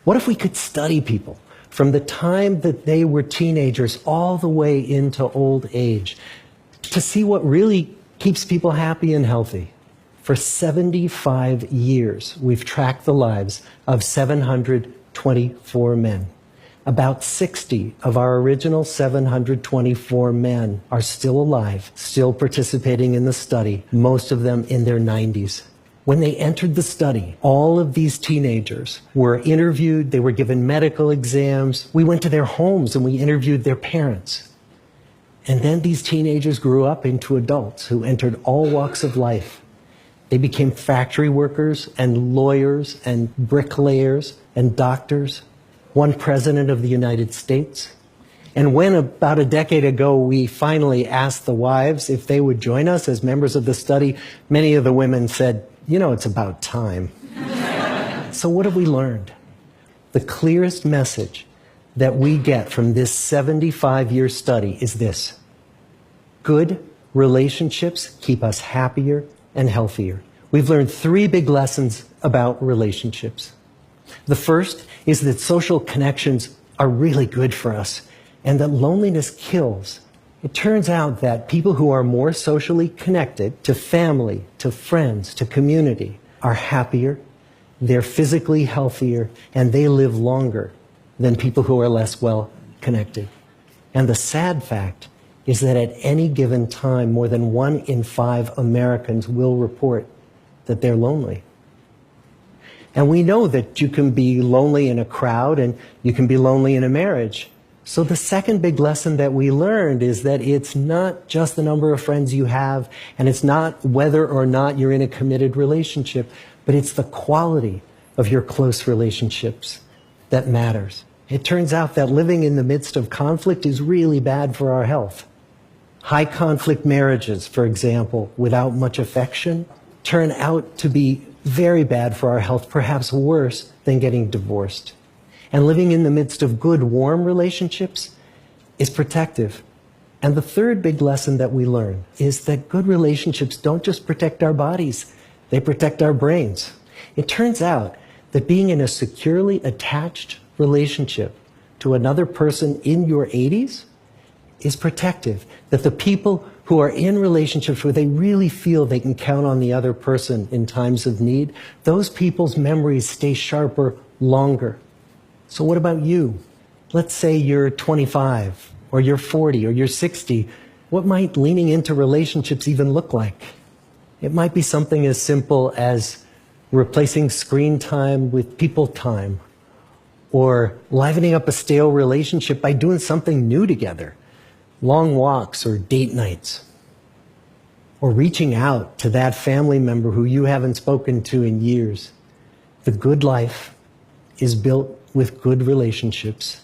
What if we could study people from the time that they were teenagers all the way into old age to see what really keeps people happy and healthy? For 75 years, we've tracked the lives of 724 men. About 60 of our original 724 men are still alive, still participating in the study, most of them in their 90s. When they entered the study, all of these teenagers were interviewed, they were given medical exams. We went to their homes and we interviewed their parents. And then these teenagers grew up into adults who entered all walks of life. They became factory workers and lawyers and bricklayers and doctors, one president of the United States. And when about a decade ago we finally asked the wives if they would join us as members of the study, many of the women said, "You know, it's about time." So what have we learned? The clearest message that we get from this 75-year study is this: good relationships keep us happier and healthier. We've learned 3 big lessons about relationships. The first is that social connections are really good for us and that loneliness kills. It turns out that people who are more socially connected to family, to friends, to community are happier, they're physically healthier, and they live longer than people who are less well connected. And the sad fact is that at any given time, more than 1 in 5 Americans will report that they're lonely. And we know that you can be lonely in a crowd and you can be lonely in a marriage. So the second big lesson that we learned is that it's not just the number of friends you have, and it's not whether or not you're in a committed relationship, but it's the quality of your close relationships that matters. It turns out that living in the midst of conflict is really bad for our health. High conflict marriages, for example, without much affection, turn out to be very bad for our health, perhaps worse than getting divorced. And living in the midst of good, warm relationships is protective. And the third big lesson that we learn is that good relationships don't just protect our bodies, they protect our brains. It turns out that being in a securely attached relationship to another person in your 80s is protective. That the people who are in relationships where they really feel they can count on the other person in times of need, those people's memories stay sharper longer. So what about you? Let's say you're 25, or you're 40, or you're 60. What might leaning into relationships even look like? It might be something as simple as replacing screen time with people time, or livening up a stale relationship by doing something new together, long walks or date nights, or reaching out to that family member who you haven't spoken to in years. The good life is built with good relationships.